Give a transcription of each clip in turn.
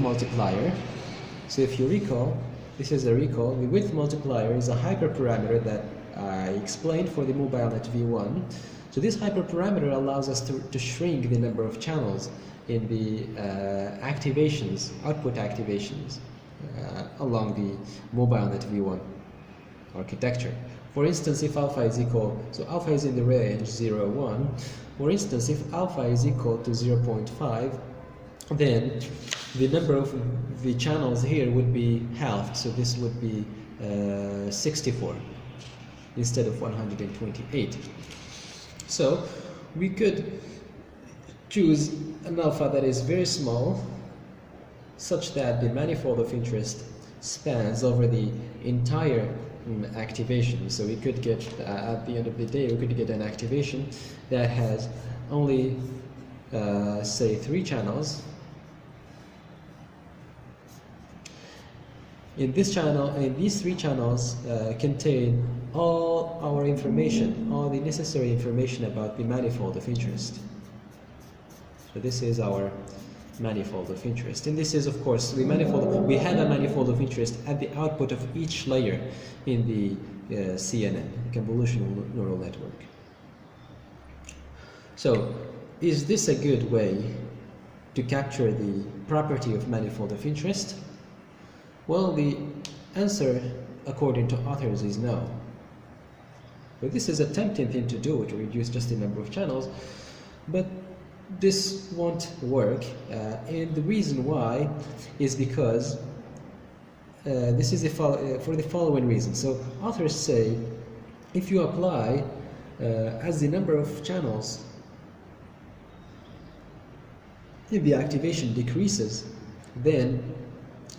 multiplier. So if you recall, this is a recall. The width multiplier is a hyperparameter that I explained for the MobileNetV2. So this hyperparameter allows us to shrink the number of channels in the activations, output activations along the MobileNetV2 architecture. For instance, if alpha is equal, so alpha is in the range 0, 1. For instance, if alpha is equal to 0.5, then the number of the channels here would be halved. So this would be 64 instead of 128. So we could choose an alpha that is very small, such that the manifold of interest spans over the entire activation. So we could get, at the end of the day, we could get an activation that has only, say, 3 channels. In this channel, and these 3 channels contain all our information, all the necessary information about the manifold of interest. So this is our manifold of interest, and this is, of course, the manifold. We have a manifold of interest at the output of each layer in the CNN, convolutional neural network. So, is this a good way to capture the property of manifold of interest? Well, the answer, according to authors, is no. But this is a tempting thing to do, to reduce just the number of channels, but this won't work, and the reason why is because this is for the following reason. So authors say, if you apply as the number of channels in the activation decreases, then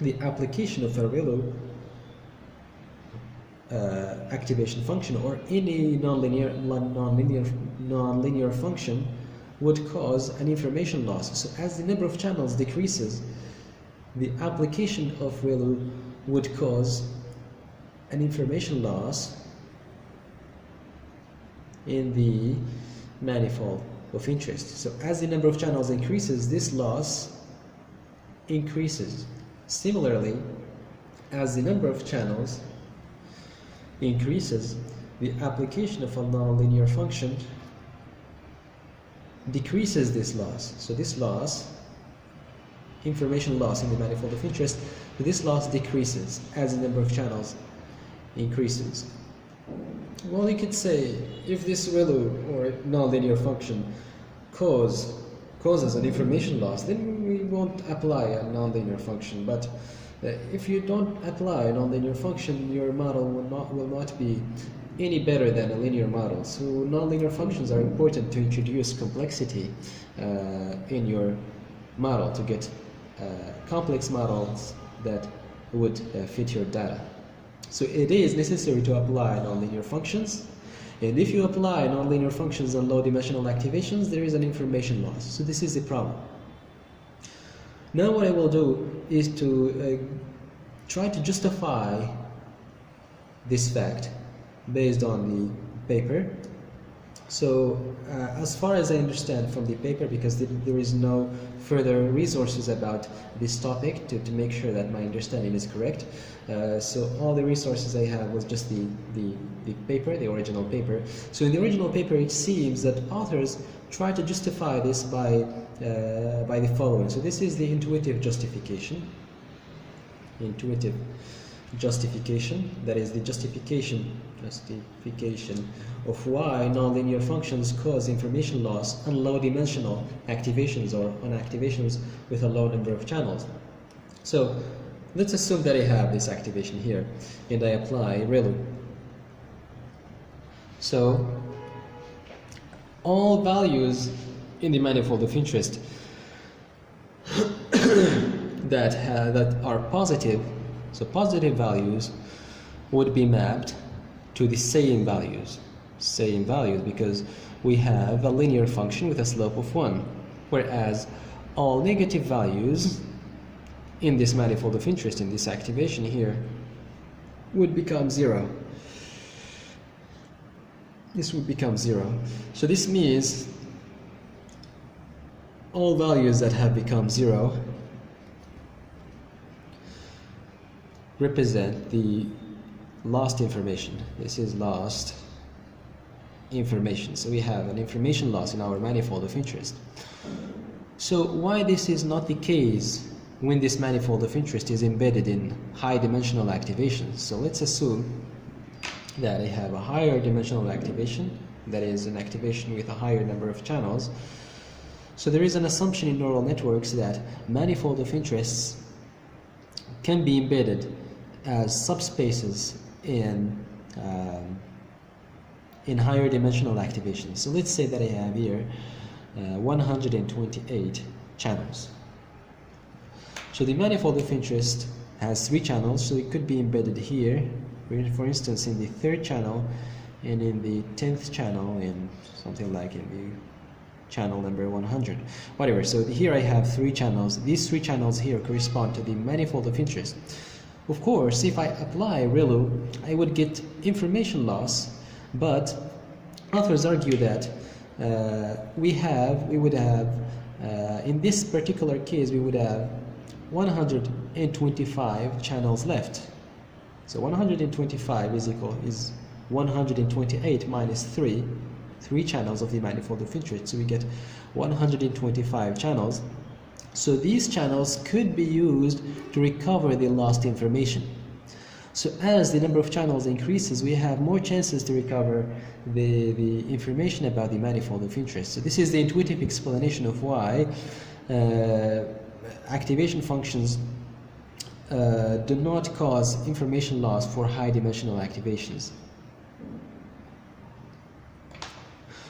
the application of a ReLU activation function or any nonlinear function would cause an information loss. So as the number of channels decreases, the application of ReLU would cause an information loss in the manifold of interest. So as the number of channels increases, this loss increases. Similarly, as the number of channels increases, the application of a nonlinear function decreases this loss. So this loss, information loss in the manifold of interest, this loss decreases as the number of channels increases. Well, you could say, if this ReLU or nonlinear function causes an information loss, then we won't apply a nonlinear function. But if you don't apply a nonlinear function, your model will not be any better than a linear model. So nonlinear functions are important to introduce complexity in your model, to get complex models that would fit your data. So it is necessary to apply nonlinear functions, and if you apply nonlinear functions on low-dimensional activations, there is an information loss. So this is the problem. Now what I will do is to try to justify this fact based on the paper. So as far as I understand from the paper, because there is no further resources about this topic to make sure that my understanding is correct, so all the resources I have was just the paper, the original paper. So in the original paper, it seems that authors try to justify this by the following. So this is the intuitive justification. Intuitive justification, that is the justification of why nonlinear functions cause information loss on low-dimensional activations or on activations with a low number of channels. So let's assume that I have this activation here and I apply ReLU. So all values in the manifold of interest that are positive, so positive values would be mapped to the same values, because we have a linear function with a slope of 1, whereas all negative values in this manifold of interest, in this activation here, would become 0. This would become 0. So this means all values that have become 0 represent the lost information. This is lost information. So we have an information loss in our manifold of interest. So why this is not the case when this manifold of interest is embedded in high dimensional activations? So let's assume that I have a higher dimensional activation, that is an activation with a higher number of channels. So there is an assumption in neural networks that manifold of interests can be embedded as subspaces in higher dimensional activations. So let's say that I have here 128 channels. So the manifold of interest has 3 channels, so it could be embedded here, for instance, in the 3rd channel and in the 10th channel, and something like in the channel number 100. Whatever, so here I have 3 channels. These 3 channels here correspond to the manifold of interest. Of course, if I apply ReLU, I would get information loss, but authors argue that we would have, in this particular case, we would have 125 channels left. So 125 is 128 minus 3 channels of the manifold of interest. So we get 125 channels. So these channels could be used to recover the lost information. So as the number of channels increases, we have more chances to recover the information about the manifold of interest. So this is the intuitive explanation of why activation functions do not cause information loss for high dimensional activations.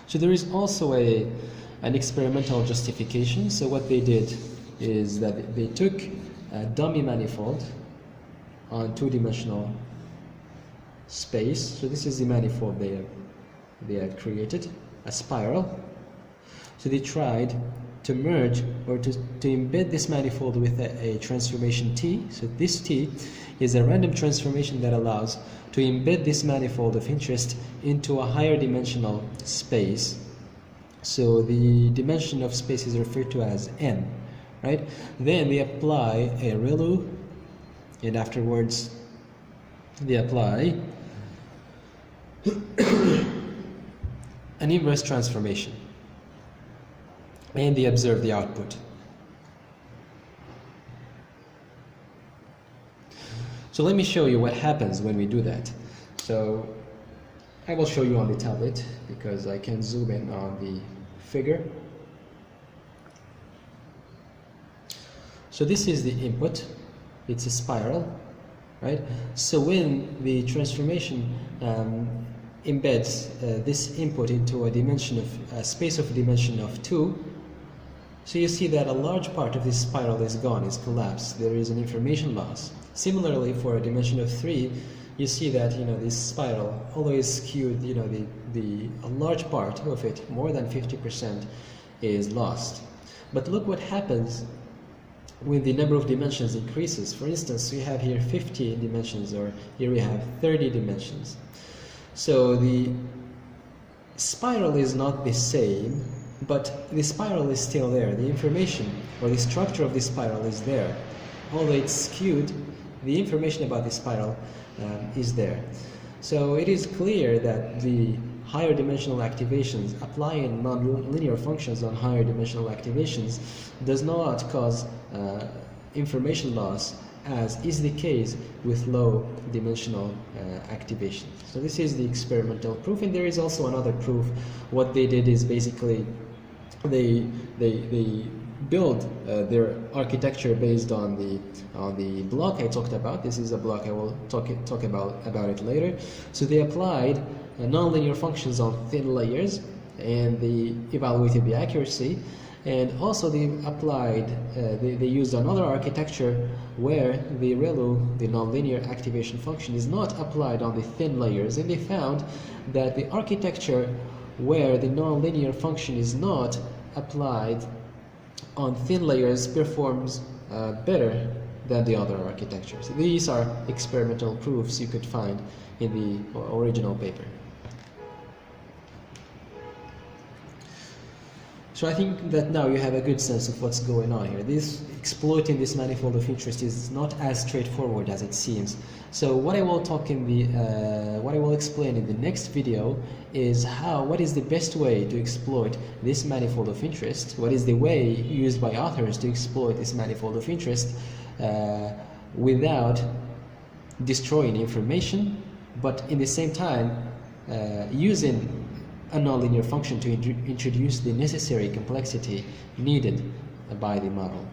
So there is also an experimental justification. So what they did is that they took a dummy manifold on 2-dimensional space. So this is the manifold they have created, a spiral. So they tried to merge or to embed this manifold with a transformation T. So this T is a random transformation that allows to embed this manifold of interest into a higher dimensional space. So the dimension of space is referred to as n, right? Then they apply a ReLU, and afterwards they apply an inverse transformation, and they observe the output. So let me show you what happens when we do that. So I will show you on the tablet because I can zoom in on the figure. So this is the input. It's a spiral, right? So when the transformation embeds this input into a dimension of a space of a dimension of 2, so you see that a large part of this spiral is gone, is collapsed. There is an information loss. Similarly, for a dimension of 3, you see that this spiral, although is skewed, a large part of it, more than 50%, is lost. But look what happens when the number of dimensions increases. For instance, we have here 50 dimensions, or here we have 30 dimensions. So the spiral is not the same, but the spiral is still there. The information or the structure of the spiral is there. Although it's skewed, the information about the spiral is there. So it is clear that the higher dimensional activations, applying nonlinear functions on higher dimensional activations, does not cause information loss, as is the case with low dimensional activation. So this is the experimental proof, and there is also another proof. What they did is basically they build their architecture based on the block I talked about. This is a block I will talk about it later. So they applied nonlinear functions on thin layers, and they evaluated the accuracy. And also they applied, they used another architecture where the ReLU, the nonlinear activation function, is not applied on the thin layers, and they found that the architecture where the nonlinear function is not applied on thin layers performs better than the other architectures. These are experimental proofs you could find in the original paper. So I think that now you have a good sense of what's going on here. Exploiting this manifold of interest is not as straightforward as it seems. So what I will explain in the next video is what is the best way to exploit this manifold of interest. What is the way used by authors to exploit this manifold of interest without destroying information, but in the same time using a nonlinear function to introduce the necessary complexity needed by the model.